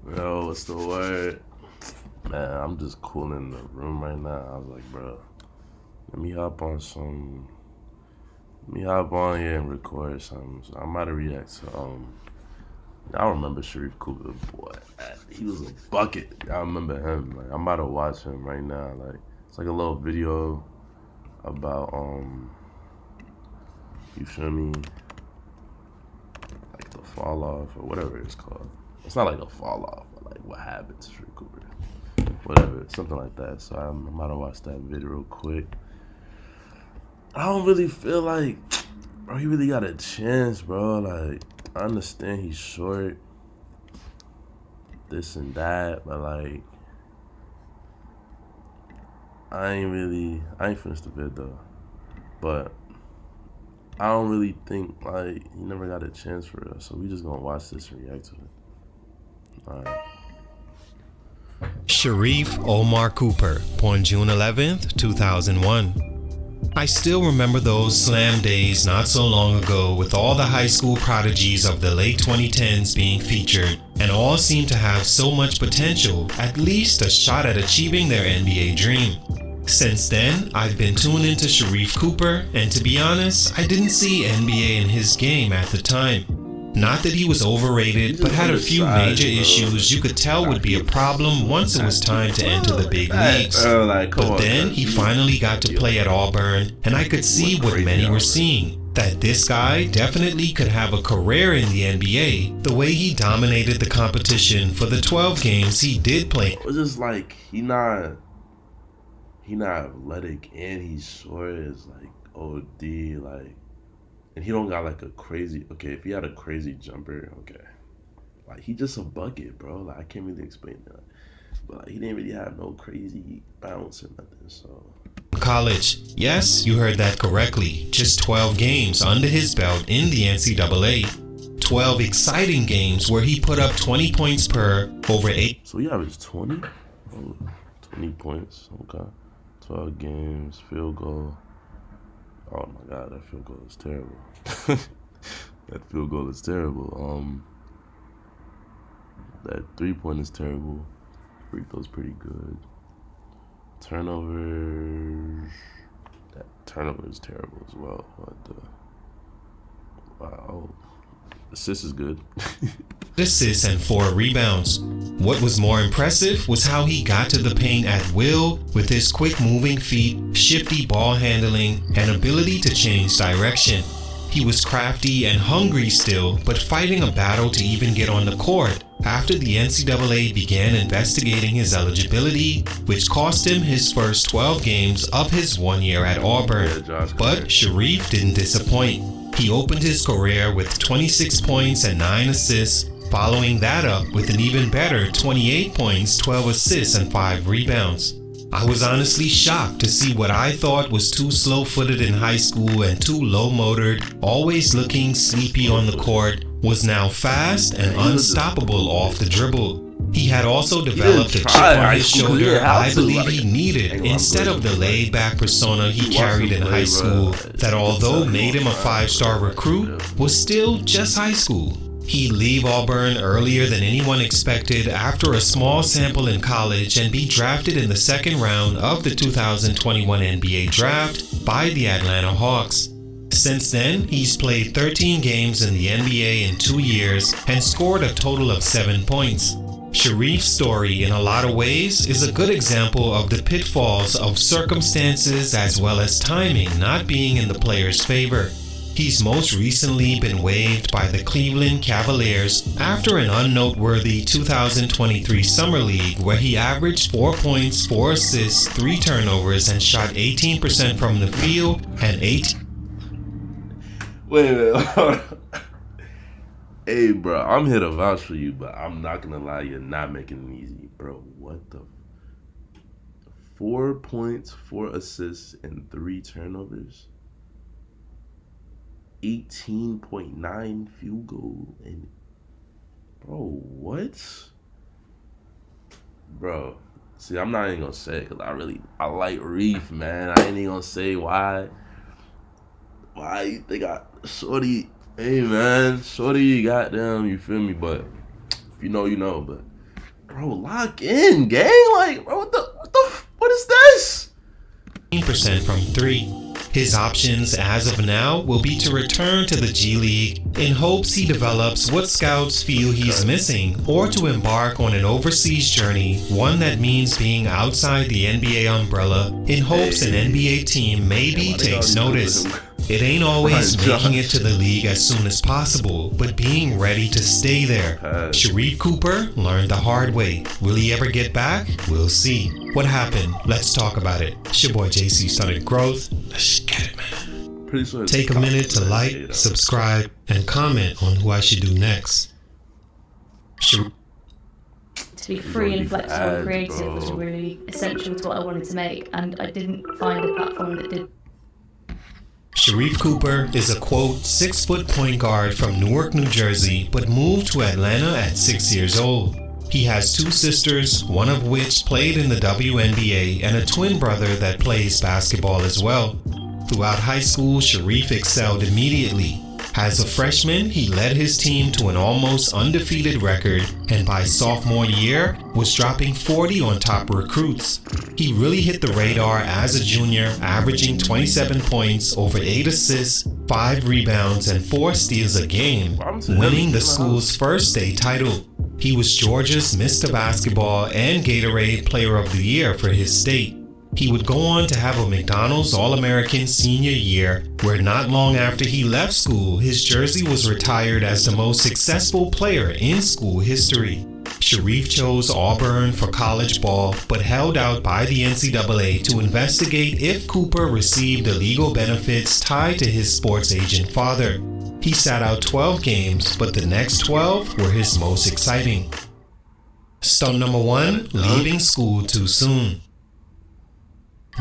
Yo, what's the word? Man, I'm just cooling in the room right now. I was like, bro, let me hop on some. Let me hop on here and record something. So I'm about to react to I remember Sharife Cooper, boy. He was a bucket. I remember him. Like I'm about to watch him right now. Like it's like a little video about you feel me, like the fall off or whatever it's called. It's not like a fall off, but like what happened to Sharife Cooper. Whatever, something like that. So I'm about to watch that video real quick. I don't really feel like, bro, he really got a chance, bro. Like, I understand he's short, this and that, but like, I ain't finished the vid though. But I don't really think, like, he never got a chance for real. So we just gonna watch this and react to it. Alright. Sharife Omar Cooper, born June 11th, 2001. I still remember those slam days not so long ago with all the high school prodigies of the late 2010s being featured, and all seemed to have so much potential, at least a shot at achieving their NBA dream. Since then, I've been tuned into Sharife Cooper, and to be honest, I didn't see NBA in his game at the time. Not that he was overrated, but had a few major issues you could tell would be a problem once it was time to enter the big leagues. But then he finally got to play at Auburn, and I could see what many were seeing, that this guy definitely could have a career in the NBA the way he dominated the competition for the 12 games he did play. It's just like he not athletic and he's short. It's like OD, like. And he don't got like a crazy, okay, if he had a crazy jumper, okay. Like, he just a bucket, bro. Like, I can't really explain that. But like, he didn't really have no crazy bounce or nothing, so. College. Yes, you heard that correctly. Just 12 games under his belt in the NCAA. 12 exciting games where he put up 20 points per over 8. So he averaged 20? Oh, 20 points, okay. 12 games, field goal. Oh my god, that field goal is terrible. That field goal is terrible. That 3-point is terrible. Free throw's pretty good. Turnovers. That turnover is terrible as well. What the? Wow. Assist is good. Assists and 4 rebounds. What was more impressive was how he got to the paint at will with his quick moving feet, shifty ball handling, and ability to change direction. He was crafty and hungry still, but fighting a battle to even get on the court after the NCAA began investigating his eligibility, which cost him his first 12 games of his 1 year at Auburn. But Sharife didn't disappoint. He opened his career with 26 points and 9 assists, following that up with an even better 28 points, 12 assists, and 5 rebounds. I was honestly shocked to see what I thought was too slow-footed in high school and too low-motored, always looking sleepy on the court, was now fast and unstoppable off the dribble. He had also developed a chip on his shoulder I believe he needed instead of the laid-back persona he carried in high school that, although made him a 5-star recruit, was still just high school. He'd leave Auburn earlier than anyone expected after a small sample in college and be drafted in the second round of the 2021 NBA draft by the Atlanta Hawks. Since then, he's played 13 games in the NBA in 2 years and scored a total of 7 points. Sharife's story, in a lot of ways, is a good example of the pitfalls of circumstances as well as timing not being in the player's favor. He's most recently been waived by the Cleveland Cavaliers after an unnoteworthy 2023 Summer League where he averaged 4 points, 4 assists, 3 turnovers, and shot 18% from the field and 8. Wait, hold on. Hey, bro, I'm here to vouch for you, but I'm not gonna lie, you're not making it easy, bro. What the? 4 points, 4 assists, and 3 turnovers. 18.9 field goal, and bro, what? Bro, see, I'm not even gonna say it because I like Reef, man. I ain't even gonna say why. Why you think Shorty, hey man, Shorty, goddamn, you feel me? But if you know, you know. But Bro, lock in, gang. Like, bro, what is this? 15% from 3. His options as of now will be to return to the G League in hopes he develops what scouts feel he's missing, or to embark on an overseas journey, one that means being outside the NBA umbrella in hopes an NBA team maybe takes notice. It ain't always making it to the league as soon as possible, but being ready to stay there. Sharife Cooper learned the hard way. Will he ever get back? We'll see. What happened? Let's talk about it. It's your boy JC Started Growth. Let's get it, man. Pretty sure Take a minute to like, subscribe, and comment on who I should do next. To be free and flexible and creative was really essential to what I wanted to make, and I didn't find a platform that did. Sharife Cooper is a quote 6-foot point guard from Newark, New Jersey, but moved to Atlanta at 6 years old. He has 2 sisters, one of which played in the WNBA, and a twin brother that plays basketball as well. Throughout high school, Sharife excelled immediately. As a freshman, he led his team to an almost undefeated record, and by sophomore year, was dropping 40 on top recruits. He really hit the radar as a junior, averaging 27 points, over 8 assists, 5 rebounds, and 4 steals a game, winning the school's first state title. He was Georgia's Mr. Basketball and Gatorade Player of the Year for his state. He would go on to have a McDonald's All-American senior year, where not long after he left school, his jersey was retired as the most successful player in school history. Sharife chose Auburn for college ball, but held out by the NCAA to investigate if Cooper received illegal benefits tied to his sports agent father. He sat out 12 games, but the next 12 were his most exciting. Stunt number 1, leaving school too soon.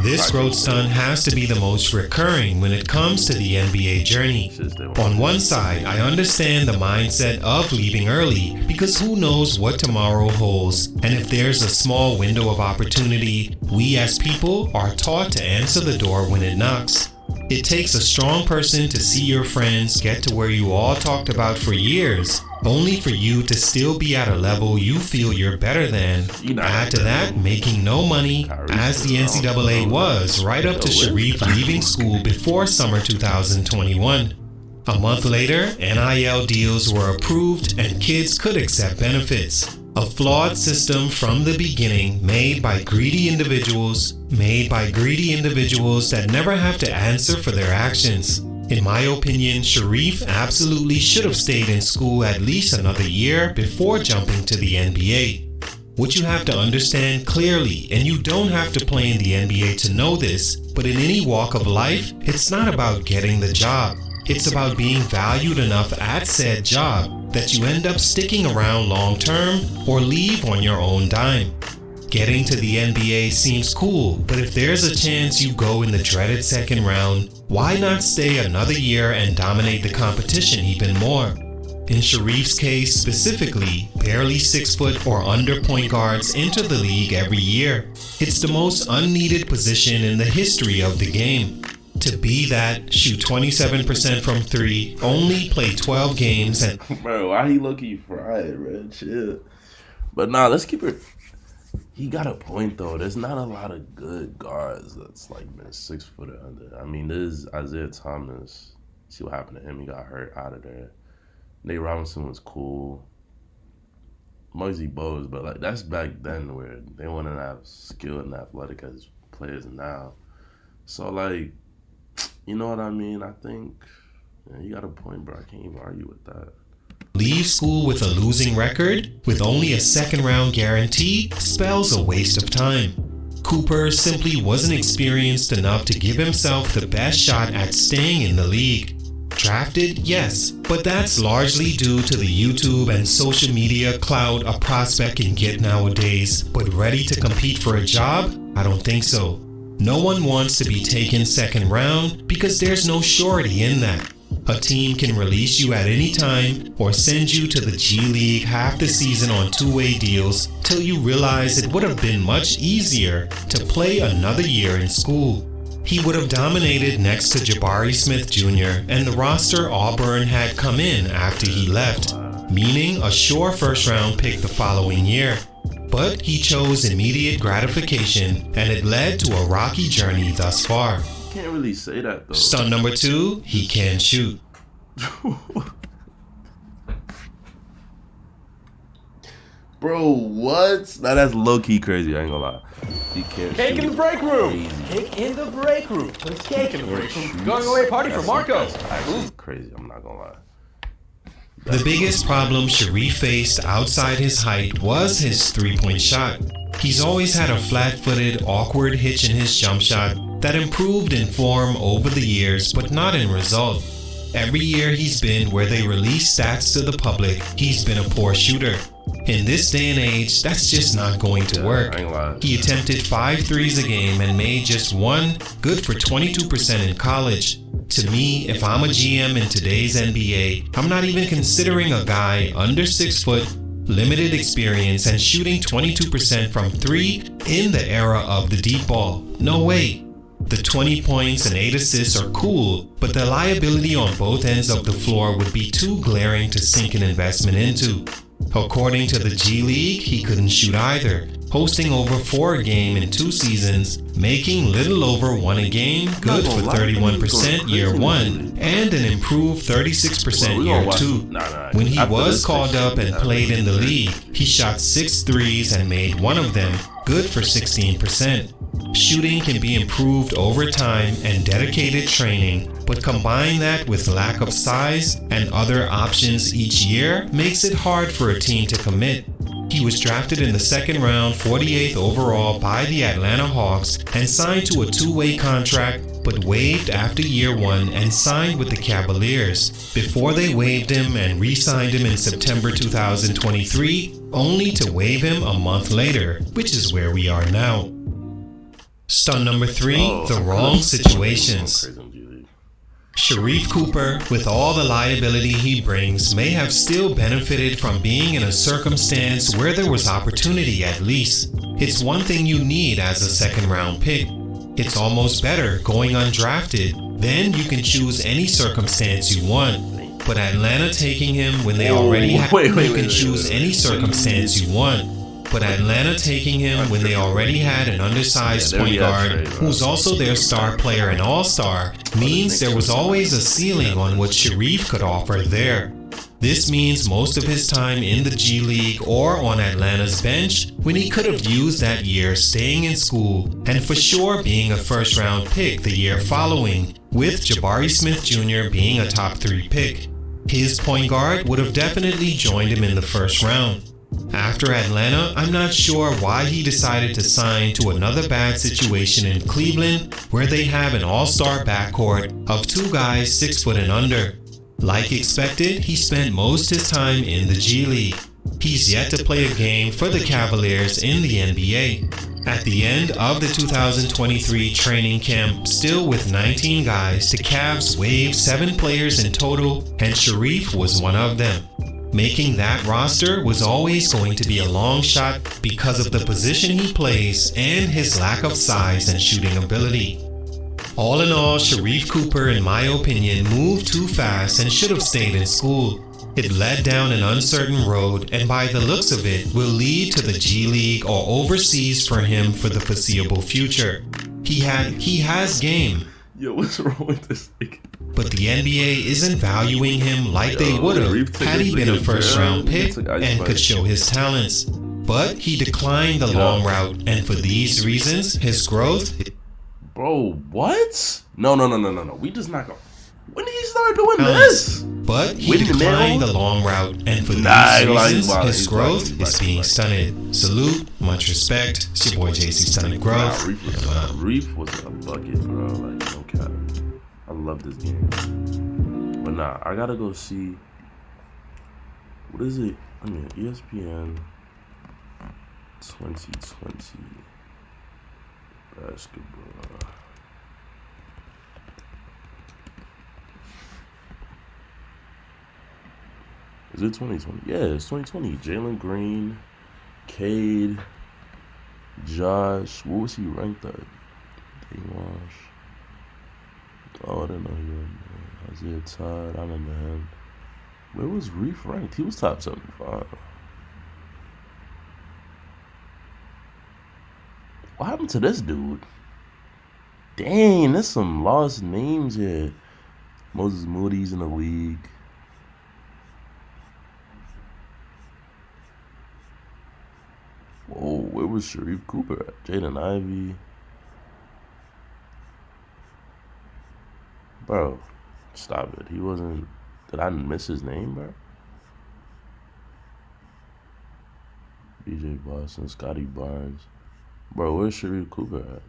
This growth stunt has to be the most recurring when it comes to the NBA journey. On one side, I understand the mindset of leaving early because who knows what tomorrow holds, and if there's a small window of opportunity, we as people are taught to answer the door when it knocks. It takes a strong person to see your friends get to where you all talked about for years, only for you to still be at a level you feel you're better than. Add to that, making no money, as the NCAA was, right up to Sharife leaving school before summer 2021. A month later, NIL deals were approved and kids could accept benefits. A flawed system from the beginning, made by greedy individuals that never have to answer for their actions. In my opinion, Sharife absolutely should have stayed in school at least another year before jumping to the NBA. What you have to understand clearly, and you don't have to play in the NBA to know this, but in any walk of life, it's not about getting the job. It's about being valued enough at said job that you end up sticking around long term or leave on your own dime. Getting to the NBA seems cool, but if there's a chance you go in the dreaded second round, why not stay another year and dominate the competition even more? In Sharife's case specifically, barely 6 foot or under point guards enter the league every year. It's the most unneeded position in the history of the game. To be that, shoot 27% from 3, only play 12 games and... Bro, why he low-key fried, man? Shit. But nah, let's keep it... He got a point, though. There's not a lot of good guards that's like been 6 foot or under. I mean, there's Isaiah Thomas. See what happened to him. He got hurt out of there. Nate Robinson was cool. Muggsy Bogues, but like that's back then where they wouldn't have skill and athletic as players now. So like, you know what I mean? I think you got a point, bro. I can't even argue with that. Leave school with a losing record, with only a second round guarantee, spells a waste of time. Cooper simply wasn't experienced enough to give himself the best shot at staying in the league. Drafted, yes, but that's largely due to the YouTube and social media clout a prospect can get nowadays. But ready to compete for a job? I don't think so. No one wants to be taken second round because there's no surety in that. A team can release you at any time or send you to the G League half the season on two-way deals till you realize it would have been much easier to play another year in school. He would have dominated next to Jabari Smith Jr. and the roster Auburn had come in after he left, meaning a sure first-round pick the following year. But he chose immediate gratification, and it led to a rocky journey thus far. Can't really say that though. Stunt number 2, he can shoot. Bro, what? Now that's low-key crazy, I ain't gonna lie. He can't Cake shoot. in the break room! Crazy. Cake in the break room! There's cake in the break room. Shoots. Going away party for That's Marco! actually crazy, I'm not gonna lie. The biggest problem Sharife faced outside his height was his three-point shot. He's always had a flat-footed, awkward hitch in his jump shot that improved in form over the years, but not in result. Every year he's been where they release stats to the public, he's been a poor shooter. In this day and age, that's just not going to work. I ain't gonna lie. He attempted 5 threes a game and made just one, good for 22% in college. To me, if I'm a GM in today's NBA, I'm not even considering a guy under 6 foot, limited experience, and shooting 22% from 3 in the era of the deep ball. No way. The 20 points and 8 assists are cool, but the liability on both ends of the floor would be too glaring to sink an investment into. According to the G League, he couldn't shoot either, hosting over 4 a game in 2 seasons, making little over 1 a game, good for 31% year 1, and an improved 36% year 2. When he was called up and played in the league, he shot 6 threes and made 1 of them, good for 16%. Shooting can be improved over time and dedicated training, but combine that with lack of size and other options each year makes it hard for a team to commit. He was drafted in the second round, 48th overall by the Atlanta Hawks and signed to a 2-way contract, but waived after year 1 and signed with the Cavaliers before they waived him and re-signed him in September 2023, only to waive him a month later, which is where we are now. Stunt number 3, the wrong situations. Sharife Cooper, with all the liability he brings, may have still benefited from being in a circumstance where there was opportunity at least. It's one thing you need as a second-round pick. It's almost better going undrafted, then you can choose any circumstance you want. But Atlanta taking him when they already had you can choose any circumstance you want. But Atlanta taking him when they already had an undersized point guard who's also their star player and all-star means there was always a ceiling on what Sharife could offer there. This means most of his time in the G League or on Atlanta's bench when he could have used that year staying in school and for sure being a first-round pick the year following, with Jabari Smith Jr. being a top 3 pick. His point guard would have definitely joined him in the first round. After Atlanta, I'm not sure why he decided to sign to another bad situation in Cleveland where they have an all-star backcourt of 2 guys 6 foot and under. Like expected, he spent most his time in the G League. He's yet to play a game for the Cavaliers in the NBA. At the end of the 2023 training camp, still with 19 guys, the Cavs waived 7 players in total, and Sharife was one of them. Making that roster was always going to be a long shot because of the position he plays and his lack of size and shooting ability. All in all, Sharife Cooper, in my opinion, moved too fast and should have stayed in school. It led down an uncertain road, and by the looks of it, will lead to the G League or overseas for him for the foreseeable future. He has game. Yo, what's wrong with this nigga? But the NBA isn't valuing him like they would have had he been a first-round pick and could show his talents. But he declined the long route, and for these reasons, his growth... Bro, what? No. We just not gonna... When did he start doing this? But he declined the long route, and for these reasons, his growth is being stunted. Salute, much respect. It's your boy JC Stunted Growth. Reef was a bucket, bro. Like, no cap. I love this game. But nah, I gotta go see... What is it? I mean, ESPN 2020 basketball. Is it 2020? Yeah, it's 2020. Jalen Green, Cade, Josh. What was he ranked at? Daywash. Oh, I didn't know he was Isaiah Todd. I remember him. Where was Reef ranked? He was top 75. What happened to this dude? Dang, there's some lost names here. Moses Moody's in the league. Whoa, where was Sharife Cooper at? Jaden Ivey. Bro, stop it. He wasn't... Did I miss his name, bro? BJ Boston, Scotty Barnes. Bro, where's Sharife Cooper at?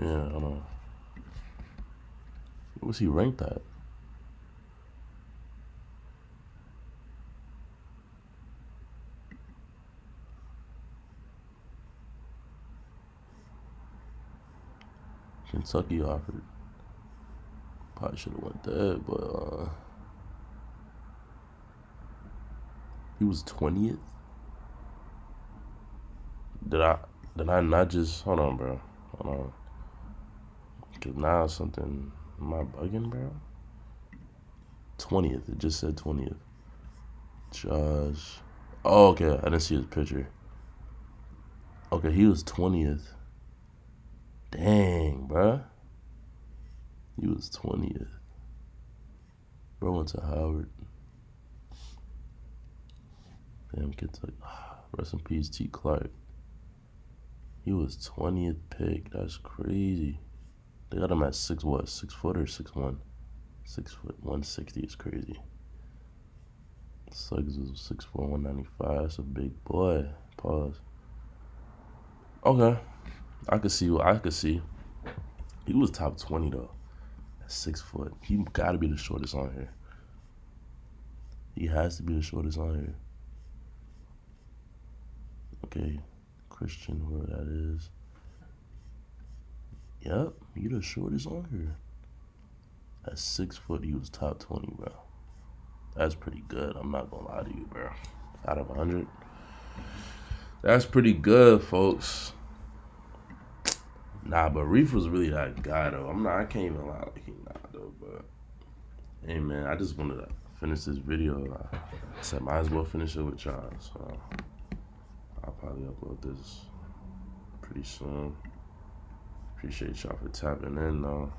Yeah, I don't know. What's he ranked at? Kentucky offered. Probably should have went there, but he was 20th. Did I not just hold on, bro? Hold on. Cause now something, am I bugging, bro? 20th. It just said 20th. Josh. Oh, okay. I didn't see his picture. Okay, he was 20th. Dang, bro. He was 20th. Bro went to Howard. Damn, Kentucky. Rest in peace, T. Clark. He was 20th pick. That's crazy. They got him at 6 what? 6 foot or 6'1"? 6 foot 160 is crazy. Suggs was 6'4", 195. That's a big boy. Pause. Okay. I could see what I could see. He was top 20 though. At 6 foot. He gotta be the shortest on here. He has to be the shortest on here. Okay. Christian, whoever that is. Yep, he the shortest on here. At 6 foot, he was top 20, bro. That's pretty good. I'm not gonna lie to you, bro. Out of 100. That's pretty good, folks. Nah, but Reef was really that guy, though. I can't even lie like he not, though, but hey, man, I just wanted to finish this video. I said might as well finish it with y'all, so I'll probably upload this pretty soon. Appreciate y'all for tapping in, though.